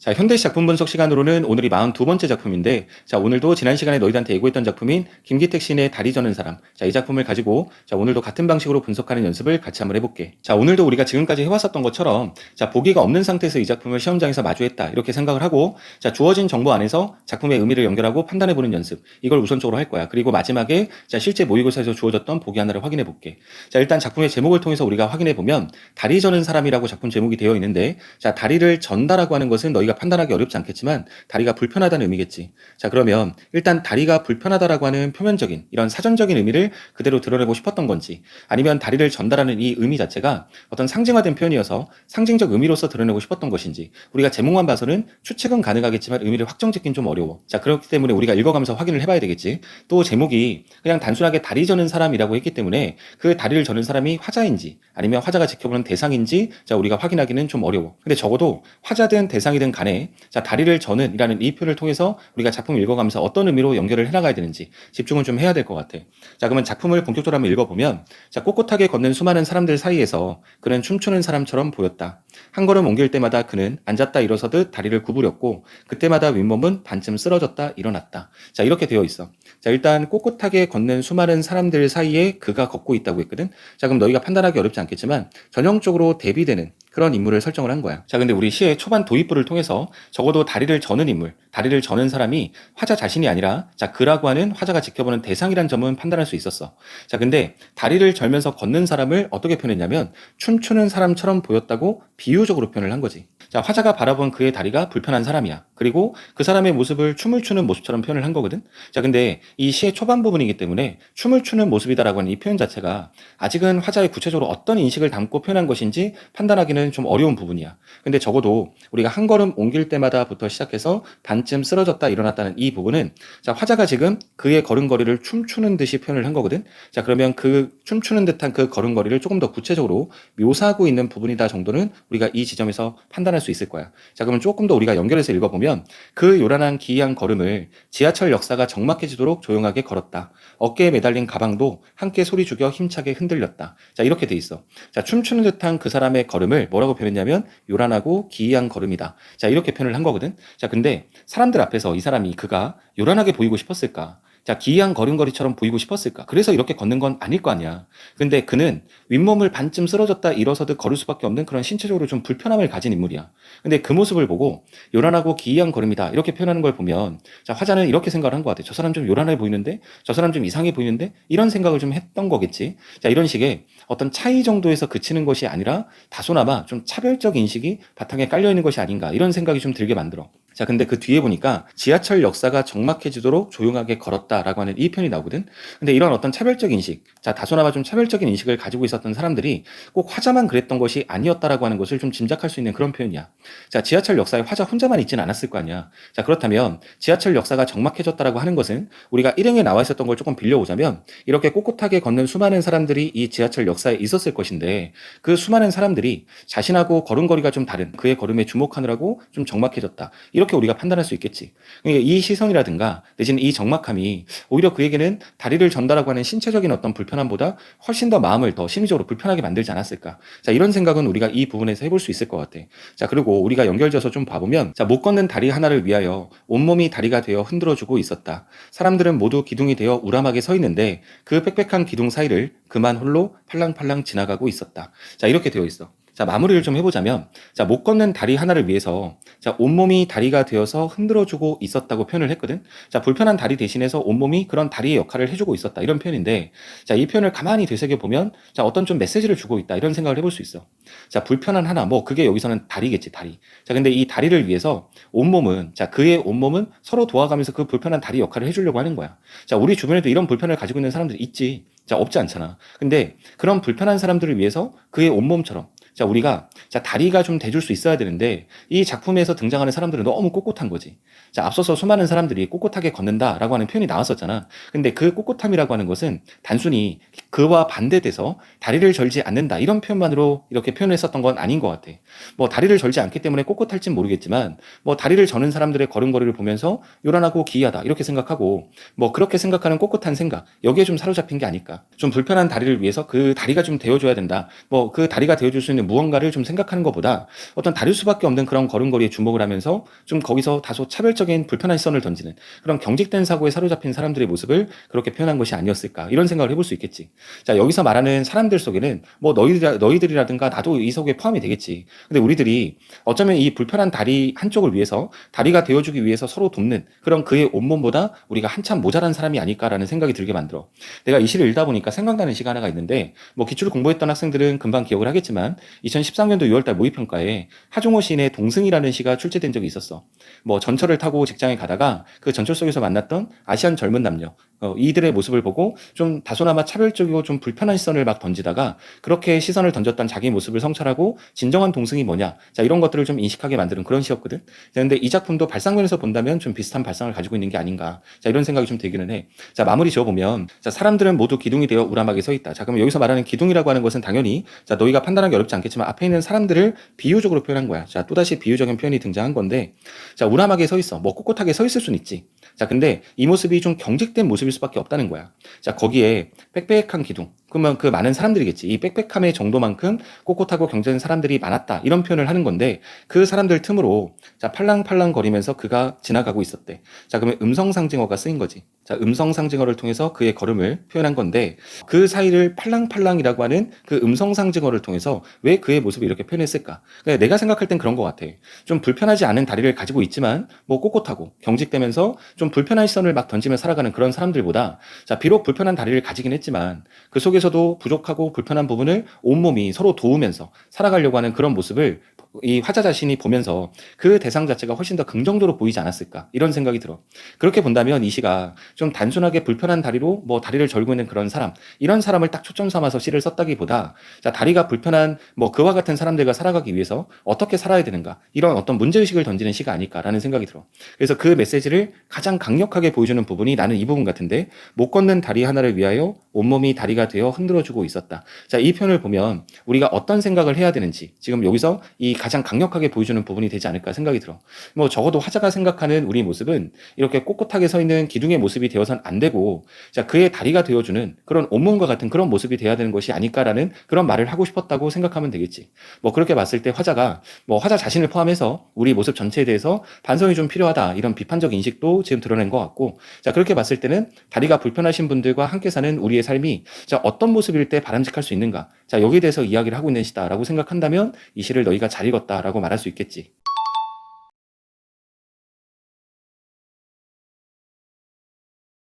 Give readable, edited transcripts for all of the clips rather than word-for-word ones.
자, 현대시 작품 분석 시간으로는 오늘이 42번째 작품인데, 자, 오늘도 지난 시간에 너희들한테 예고했던 작품인 김기택 시인의 다리 저는 사람. 자, 이 작품을 가지고, 자, 오늘도 같은 방식으로 분석하는 연습을 같이 한번 해볼게. 자, 오늘도 우리가 지금까지 해왔었던 것처럼, 자, 보기가 없는 상태에서 이 작품을 시험장에서 마주했다. 이렇게 생각을 하고, 자, 주어진 정보 안에서 작품의 의미를 연결하고 판단해보는 연습. 이걸 우선적으로 할 거야. 그리고 마지막에, 자, 실제 모의고사에서 주어졌던 보기 하나를 확인해볼게. 자, 일단 작품의 제목을 통해서 우리가 확인해보면, 다리 저는 사람이라고 작품 제목이 되어 있는데, 자, 다리를 전다라고 하는 것은 너희가 판단하기 어렵지 않겠지만 다리가 불편하다는 의미겠지. 자, 그러면 일단 다리가 불편하다라고 하는 표면적인 이런 사전적인 의미를 그대로 드러내고 싶었던 건지, 아니면 다리를 전달하는 이 의미 자체가 어떤 상징화된 표현이어서 상징적 의미로서 드러내고 싶었던 것인지, 우리가 제목만 봐서는 추측은 가능하겠지만 의미를 확정짓긴 좀 어려워. 자, 그렇기 때문에 우리가 읽어가면서 확인을 해봐야 되겠지. 또 제목이 그냥 단순하게 다리 저는 사람이라고 했기 때문에 그 다리를 저는 사람이 화자인지 아니면 화자가 지켜보는 대상인지, 자, 우리가 확인하기는 좀 어려워. 근데 적어도 화자든 대상이든 간에, 자, 다리를 저는 이라는 이 표현을 통해서 우리가 작품을 읽어가면서 어떤 의미로 연결을 해나가야 되는지 집중을 좀 해야 될 것 같아. 자, 그러면 작품을 본격적으로 한번 읽어보면, 자, 꼿꼿하게 걷는 수많은 사람들 사이에서 그는 춤추는 사람처럼 보였다. 한 걸음 옮길 때마다 그는 앉았다 일어서듯 다리를 구부렸고 그때마다 윗몸은 반쯤 쓰러졌다 일어났다. 자, 이렇게 되어 있어. 자, 일단 꼿꼿하게 걷는 수많은 사람들 사이에 그가 걷고 있다고 했거든. 자, 그럼 너희가 판단하기 어렵지 않겠지만 전형적으로 대비되는 그런 인물을 설정을 한 거야. 자, 근데 우리 시의 초반 도입부를 통해서 적어도 다리를 저는 인물, 다리를 저는 사람이 화자 자신이 아니라, 자, 그라고 하는 화자가 지켜보는 대상이란 점은 판단할 수 있었어. 자, 근데 다리를 절면서 걷는 사람을 어떻게 표현했냐면 춤추는 사람처럼 보였다고 비유적으로 표현을 한 거지. 자, 화자가 바라본 그의 다리가 불편한 사람이야. 그리고 그 사람의 모습을 춤을 추는 모습처럼 표현을 한 거거든. 자, 근데 이 시의 초반 부분이기 때문에 춤을 추는 모습이다라고 하는 이 표현 자체가 아직은 화자의 구체적으로 어떤 인식을 담고 표현한 것인지 판단하기는 좀 어려운 부분이야. 근데 적어도 우리가 한 걸음 옮길 때마다부터 시작해서 반쯤 쓰러졌다 일어났다는 이 부분은, 자, 화자가 지금 그의 걸음걸이를 춤추는 듯이 표현을 한 거거든. 자, 그러면 그 춤추는 듯한 그 걸음걸이를 조금 더 구체적으로 묘사하고 있는 부분이다 정도는 우리가 이 지점에서 판단할 수 있을 거야. 자, 그러면 조금 더 우리가 연결해서 읽어보면, 그 요란한 기이한 걸음을 지하철 역사가 적막해지도록 조용하게 걸었다. 어깨에 매달린 가방도 함께 소리 죽여 힘차게 흔들렸다. 자, 이렇게 돼 있어. 자, 춤추는 듯한 그 사람의 걸음을 뭐라고 표현했냐면 요란하고 기이한 걸음이다. 자, 이렇게 표현을 한 거거든. 자, 근데 사람들 앞에서 이 사람이 그가 요란하게 보이고 싶었을까? 자, 기이한 걸음걸이처럼 보이고 싶었을까? 그래서 이렇게 걷는 건 아닐 거 아니야. 근데 그는 윗몸을 반쯤 쓰러졌다 일어서듯 걸을 수밖에 없는 그런 신체적으로 좀 불편함을 가진 인물이야. 근데 그 모습을 보고 요란하고 기이한 걸음이다 이렇게 표현하는 걸 보면, 자, 화자는 이렇게 생각을 한 것 같아. 저 사람 좀 요란해 보이는데? 저 사람 좀 이상해 보이는데? 이런 생각을 좀 했던 거겠지. 자, 이런 식의 어떤 차이 정도에서 그치는 것이 아니라 다소나마 좀 차별적 인식이 바탕에 깔려 있는 것이 아닌가, 이런 생각이 좀 들게 만들어. 자, 근데 그 뒤에 보니까 지하철 역사가 적막해지도록 조용하게 걸었다라고 하는 이 표현이 나오거든. 근데 이런 어떤 차별적 인식, 자, 다소나마 좀 차별적인 인식을 가지고 있었던 사람들이 꼭 화자만 그랬던 것이 아니었다라고 하는 것을 좀 짐작할 수 있는 그런 표현이야. 자, 지하철 역사에 화자 혼자만 있지는 않았을 거 아니야. 자, 그렇다면 지하철 역사가 적막해졌다라고 하는 것은 우리가 일행에 나와 있었던 걸 조금 빌려오자면, 이렇게 꼿꼿하게 걷는 수많은 사람들이 이 지하철 역사에 있었을 것인데, 그 수많은 사람들이 자신하고 걸음걸이가 좀 다른 그의 걸음에 주목하느라고 좀 적막해졌다, 이렇게 우리가 판단할 수 있겠지. 그러니까 이 시선이라든가 내지는 이 적막함이 오히려 그에게는 다리를 전달하고 하는 신체적인 어떤 불편함보다 훨씬 더 마음을 더 심리적으로 불편하게 만들지 않았을까. 자, 이런 생각은 우리가 이 부분에서 해볼 수 있을 것 같아. 자, 그리고 우리가 연결져서 좀 봐보면, 자, 못 걷는 다리 하나를 위하여 온몸이 다리가 되어 흔들어주고 있었다. 사람들은 모두 기둥이 되어 우람하게 서 있는데 그 빽빽한 기둥 사이를 그만 홀로 팔랑팔랑 지나가고 있었다. 자, 이렇게 되어 있어. 자, 마무리를 좀 해보자면, 자, 못 걷는 다리 하나를 위해서, 자, 온몸이 다리가 되어서 흔들어주고 있었다고 표현을 했거든. 자, 불편한 다리 대신해서 온몸이 그런 다리의 역할을 해주고 있었다, 이런 표현인데, 자, 이 표현을 가만히 되새겨보면, 자, 어떤 좀 메시지를 주고 있다, 이런 생각을 해볼 수 있어. 자, 불편한 하나, 뭐 그게 여기서는 다리겠지, 다리. 자, 근데 이 다리를 위해서 온몸은, 자, 그의 온몸은 서로 도와가면서 그 불편한 다리 역할을 해주려고 하는 거야. 자, 우리 주변에도 이런 불편을 가지고 있는 사람들이 있지. 자, 없지 않잖아. 근데 그런 불편한 사람들을 위해서 그의 온몸처럼, 자, 우리가, 자, 다리가 좀 돼줄 수 있어야 되는데, 이 작품에서 등장하는 사람들은 너무 꼿꼿한 거지. 자, 앞서서 수많은 사람들이 꼿꼿하게 걷는다라고 하는 표현이 나왔었잖아. 근데 그 꼿꼿함이라고 하는 것은 단순히 그와 반대돼서 다리를 절지 않는다, 이런 표현만으로 이렇게 표현했었던 건 아닌 것 같아. 뭐 다리를 절지 않기 때문에 꼿꼿할진 모르겠지만, 뭐 다리를 저는 사람들의 걸음걸이를 보면서 요란하고 기이하다 이렇게 생각하고, 뭐 그렇게 생각하는 꼿꼿한 생각, 여기에 좀 사로잡힌 게 아닐까. 좀 불편한 다리를 위해서 그 다리가 좀 되어줘야 된다, 뭐 그 다리가 되어줄 수 있는 무언가를 좀 생각하는 것보다 어떤 다를 수밖에 없는 그런 걸음걸이에 주목을 하면서 좀 거기서 다소 차별적인 불편한 시선을 던지는 그런 경직된 사고에 사로잡힌 사람들의 모습을 그렇게 표현한 것이 아니었을까 이런 생각을 해볼 수 있겠지. 자, 여기서 말하는 사람들 속에는 뭐 너희들이라든가 나도 이 속에 포함이 되겠지. 근데 우리들이 어쩌면 이 불편한 다리 한쪽을 위해서 다리가 되어주기 위해서 서로 돕는 그런 그의 온몸보다 우리가 한참 모자란 사람이 아닐까라는 생각이 들게 만들어. 내가 이 시를 읽다 보니까 생각나는 시가 하나가 있는데 뭐 기출을 공부했던 학생들은 금방 기억을 하겠지만 2013년도 6월달 모의평가에 하종호 시인의 동승이라는 시가 출제된 적이 있었어. 뭐 전철을 타고 직장에 가다가 그 전철 속에서 만났던 아시안 젊은 남녀 이들의 모습을 보고 좀 다소나마 차별적이고 좀 불편한 시선을 막 던지다가 그렇게 시선을 던졌던 자기 모습을 성찰하고 진정한 동승이 뭐냐 자 이런 것들을 좀 인식하게 만드는 그런 시였거든. 그런데 이 작품도 발상면에서 본다면 좀 비슷한 발상을 가지고 있는 게 아닌가 자 이런 생각이 좀 들기는 해. 자 마무리 지어보면 자 사람들은 모두 기둥이 되어 우람하게 서 있다. 자 그러면 여기서 말하는 기둥이라고 하는 것은 당연히 자 너희가 판단하기 어렵지 않겠지만 앞에 있는 사람들을 비유적으로 표현한 거야. 자 또다시 비유적인 표현이 등장한 건데 자 우람하게 서 있어. 뭐 꼿꼿하게 서 있을 수는 있지. 자 근데 이 모습이 좀 경직된 모습일 수밖에 없다는 거야. 자 거기에 빽빽한 기둥 그러면 그 많은 사람들이겠지. 이 빽빽함의 정도만큼 꼿꼿하고 경쟁된 사람들이 많았다. 이런 표현을 하는 건데 그 사람들 틈으로 자 팔랑팔랑 거리면서 그가 지나가고 있었대. 자 그러면 음성 상징어가 쓰인 거지. 자 음성 상징어를 통해서 그의 걸음을 표현한 건데 그 사이를 팔랑팔랑이라고 하는 그 음성 상징어를 통해서 왜 그의 모습을 이렇게 표현했을까? 그러니까 내가 생각할 땐 그런 것 같아. 좀 불편하지 않은 다리를 가지고 있지만 뭐 꼿꼿하고 경직되면서 좀 불편한 시선을 막 던지며 살아가는 그런 사람들보다 자 비록 불편한 다리를 가지긴 했지만 그 속에서도 부족하고 불편한 부분을 온몸이 서로 도우면서 살아가려고 하는 그런 모습을 이 화자 자신이 보면서 그 대상 자체가 훨씬 더 긍정적으로 보이지 않았을까 이런 생각이 들어. 그렇게 본다면 이 시가 좀 단순하게 불편한 다리로 뭐 다리를 절고 있는 그런 사람 이런 사람을 딱 초점 삼아서 시를 썼다기보다 자 다리가 불편한 뭐 그와 같은 사람들과 살아가기 위해서 어떻게 살아야 되는가 이런 어떤 문제의식을 던지는 시가 아닐까라는 생각이 들어. 그래서 그 메시지를 가장 강력하게 보여주는 부분이 나는 이 부분 같은데 못 걷는 다리 하나를 위하여 온몸이 다리가 되어 흔들어주고 있었다. 자, 이 편을 보면 우리가 어떤 생각을 해야 되는지 지금 여기서 이 가장 강력하게 보여주는 부분이 되지 않을까 생각이 들어. 뭐 적어도 화자가 생각하는 우리 모습은 이렇게 꼿꼿하게 서 있는 기둥의 모습이 되어선 안 되고 자, 그의 다리가 되어주는 그런 온몸과 같은 그런 모습이 돼야 되는 것이 아닐까라는 그런 말을 하고 싶었다고 생각하면 되겠지. 뭐 그렇게 봤을 때 화자가 뭐 화자 자신을 포함해서 우리 모습 전체에 대해서 반성이 좀 필요하다 이런 비판적 인식도 지금 드러낸 것 같고 자 그렇게 봤을 때는 다리가 불편하신 분들과 함께 사는 우리의 삶이 자 어떤 모습일 때 바람직할 수 있는가 자 여기에 대해서 이야기를 하고 있는 시다라고 생각한다면 이 시를 너희가 잘 읽었다라고 말할 수 있겠지.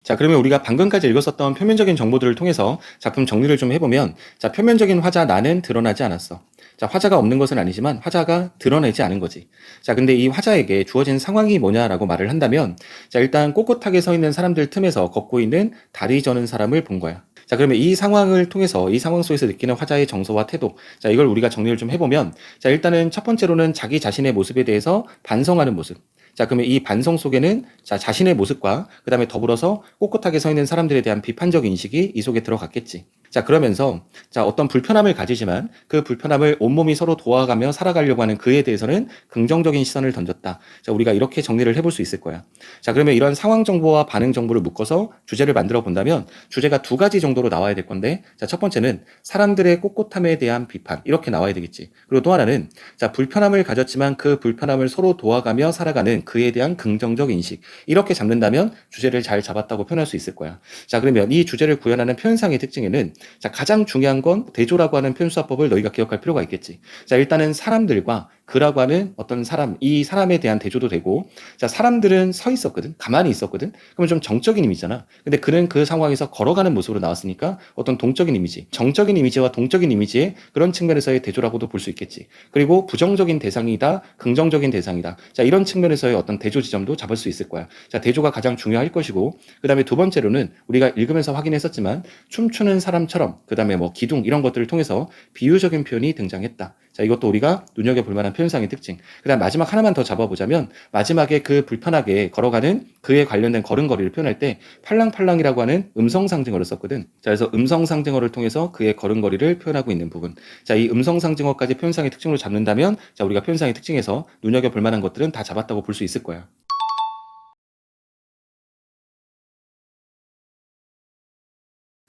자, 그러면 우리가 방금까지 읽었었던 표면적인 정보들을 통해서 작품 정리를 좀 해보면, 자, 표면적인 화자 나는 드러나지 않았어. 자, 화자가 없는 것은 아니지만 화자가 드러내지 않은 거지. 자, 근데 이 화자에게 주어진 상황이 뭐냐라고 말을 한다면, 자, 일단 꼿꼿하게 서 있는 사람들 틈에서 걷고 있는 다리 저는 사람을 본 거야. 자, 그러면 이 상황을 통해서 이 상황 속에서 느끼는 화자의 정서와 태도. 자, 이걸 우리가 정리를 좀 해보면, 자, 일단은 첫 번째로는 자기 자신의 모습에 대해서 반성하는 모습. 자, 그러면 이 반성 속에는 자, 자신의 모습과 그다음에 더불어서 꼿꼿하게 서 있는 사람들에 대한 비판적 인식이 이 속에 들어갔겠지. 자, 그러면서 자, 어떤 불편함을 가지지만 그 불편함을 온몸이 서로 도와가며 살아가려고 하는 그에 대해서는 긍정적인 시선을 던졌다. 자, 우리가 이렇게 정리를 해볼 수 있을 거야. 자, 그러면 이런 상황 정보와 반응 정보를 묶어서 주제를 만들어 본다면 주제가 두 가지 정도로 나와야 될 건데, 자, 첫 번째는 사람들의 꼿꼿함에 대한 비판 이렇게 나와야 되겠지. 그리고 또 하나는 자, 불편함을 가졌지만 그 불편함을 서로 도와가며 살아가는 그에 대한 긍정적 인식 이렇게 잡는다면 주제를 잘 잡았다고 표현할 수 있을 거야. 자, 그러면 이 주제를 구현하는 표현상의 특징에는 자, 가장 중요한 건 대조라고 하는 표현수화법을 너희가 기억할 필요가 있겠지. 자, 일단은 사람들과 그라고 하는 어떤 사람, 이 사람에 대한 대조도 되고, 자, 사람들은 서 있었거든. 가만히 있었거든. 그러면 좀 정적인 이미지잖아. 근데 그는 그 상황에서 걸어가는 모습으로 나왔으니까 어떤 동적인 이미지, 정적인 이미지와 동적인 이미지의 그런 측면에서의 대조라고도 볼 수 있겠지. 그리고 부정적인 대상이다, 긍정적인 대상이다. 자, 이런 측면에서의 어떤 대조 지점도 잡을 수 있을 거야. 자, 대조가 가장 중요할 것이고, 그 다음에 두 번째로는 우리가 읽으면서 확인했었지만, 춤추는 사람처럼, 그 다음에 뭐 기둥, 이런 것들을 통해서 비유적인 표현이 등장했다. 자, 이것도 우리가 눈여겨볼 만한 표현상의 특징. 그 다음 마지막 하나만 더 잡아보자면 마지막에 그 불편하게 걸어가는 그에 관련된 걸음걸이를 표현할 때 팔랑팔랑이라고 하는 음성 상징어를 썼거든. 자, 그래서 음성 상징어를 통해서 그의 걸음걸이를 표현하고 있는 부분. 자, 이 음성 상징어까지 표현상의 특징으로 잡는다면 자, 우리가 표현상의 특징에서 눈여겨볼 만한 것들은 다 잡았다고 볼 수 있을 거야.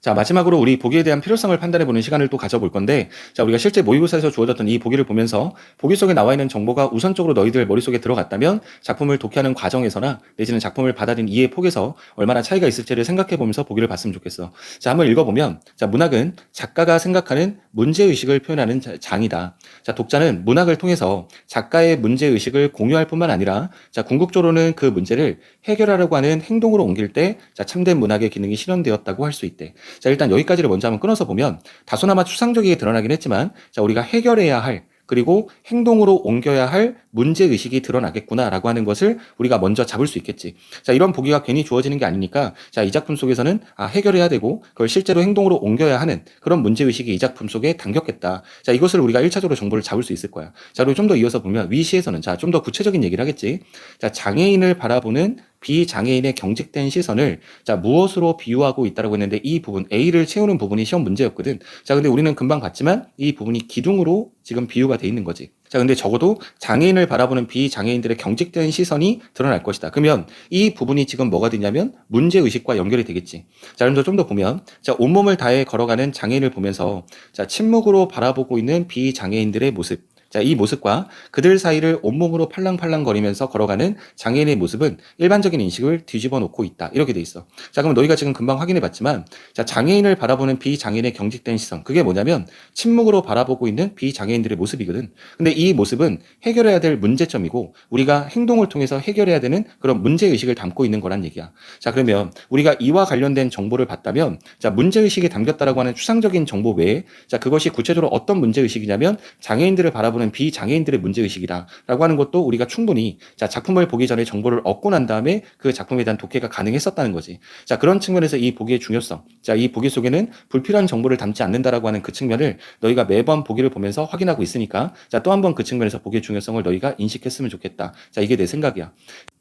자, 마지막으로 우리 보기에 대한 필요성을 판단해보는 시간을 또 가져볼 건데, 자, 우리가 실제 모의고사에서 주어졌던 이 보기를 보면서 보기 속에 나와 있는 정보가 우선적으로 너희들 머릿속에 들어갔다면 작품을 독해하는 과정에서나 내지는 작품을 받아들인 이해 폭에서 얼마나 차이가 있을지를 생각해보면서 보기를 봤으면 좋겠어. 자, 한번 읽어보면, 자, 문학은 작가가 생각하는 문제의식을 표현하는 장이다. 자, 독자는 문학을 통해서 작가의 문제의식을 공유할 뿐만 아니라, 자, 궁극적으로는 그 문제를 해결하려고 하는 행동으로 옮길 때, 자, 참된 문학의 기능이 실현되었다고 할 수 있대. 자, 일단 여기까지를 먼저 한번 끊어서 보면 다소나마 추상적이게 드러나긴 했지만, 자, 우리가 해결해야 할 그리고 행동으로 옮겨야 할 문제의식이 드러나겠구나라고 하는 것을 우리가 먼저 잡을 수 있겠지. 자, 이런 보기가 괜히 주어지는 게 아니니까, 자, 이 작품 속에서는 해결해야 되고 그걸 실제로 행동으로 옮겨야 하는 그런 문제의식이 이 작품 속에 담겼겠다. 자, 이것을 우리가 1차적으로 정보를 잡을 수 있을 거야. 자, 그리고 좀 더 이어서 보면 위시에서는, 자, 좀 더 구체적인 얘기를 하겠지. 자, 장애인을 바라보는 비장애인의 경직된 시선을, 자, 무엇으로 비유하고 있다고 했는데, 이 부분 A를 채우는 부분이 시험 문제였거든. 자, 근데 우리는 금방 봤지만 이 부분이 기둥으로 지금 비유가 돼 있는 거지. 자, 근데 적어도 장애인을 바라보는 비장애인들의 경직된 시선이 드러날 것이다. 그러면 이 부분이 지금 뭐가 되냐면 문제의식과 연결이 되겠지. 자, 그럼 좀 더 보면, 자, 온몸을 다해 걸어가는 장애인을 보면서, 자, 침묵으로 바라보고 있는 비장애인들의 모습. 자, 이 모습과 그들 사이를 온몸으로 팔랑팔랑거리면서 걸어가는 장애인의 모습은 일반적인 인식을 뒤집어 놓고 있다. 이렇게 돼 있어. 자, 그럼 너희가 지금 금방 확인해 봤지만, 자, 장애인을 바라보는 비장애인의 경직된 시선. 그게 뭐냐면 침묵으로 바라보고 있는 비장애인들의 모습이거든. 근데 이 모습은 해결해야 될 문제점이고 우리가 행동을 통해서 해결해야 되는 그런 문제의식을 담고 있는 거란 얘기야. 자, 그러면 우리가 이와 관련된 정보를 봤다면, 자, 문제의식이 담겼다라고 하는 추상적인 정보 외에, 자, 그것이 구체적으로 어떤 문제의식이냐면 장애인들을 바라보는 비장애인들의 문제의식이다라고 하는 것도 우리가 충분히, 자, 작품을 보기 전에 정보를 얻고 난 다음에 그 작품에 대한 독해가 가능했었다는 거지. 자, 그런 측면에서 이 보기의 중요성, 자, 이 보기 속에는 불필요한 정보를 담지 않는다라고 하는 그 측면을 너희가 매번 보기를 보면서 확인하고 있으니까, 자, 또 한 번 그 측면에서 보기의 중요성을 너희가 인식했으면 좋겠다. 자, 이게 내 생각이야.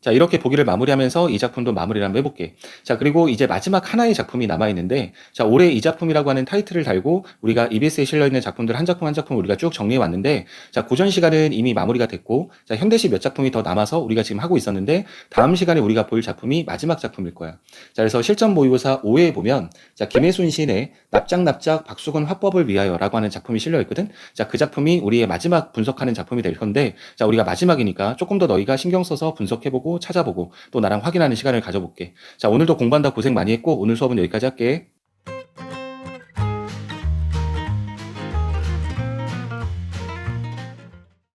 자, 이렇게 보기를 마무리하면서 이 작품도 마무리를 한번 해볼게. 자, 그리고 이제 마지막 하나의 작품이 남아있는데, 자, 올해 이 작품이라고 하는 타이틀을 달고 우리가 EBS에 실려있는 작품들 한 작품 한 작품 우리가 쭉 정리해왔는데, 자, 고전 시간은 이미 마무리가 됐고, 자, 현대시 몇 작품이 더 남아서 우리가 지금 하고 있었는데, 다음 시간에 우리가 볼 작품이 마지막 작품일 거야. 자, 그래서 실전 모의고사 5회에 보면, 자, 김혜순 시인의 납작납작 박수건 화법을 위하여라고 하는 작품이 실려있거든. 자, 그 작품이 우리의 마지막 분석하는 작품이 될 건데, 자, 우리가 마지막이니까 조금 더 너희가 신경 써서 분석해보고 찾아보고 또 나랑 확인하는 시간을 가져볼게. 자, 오늘도 공부한다 고생 많이 했고 오늘 수업은 여기까지 할게.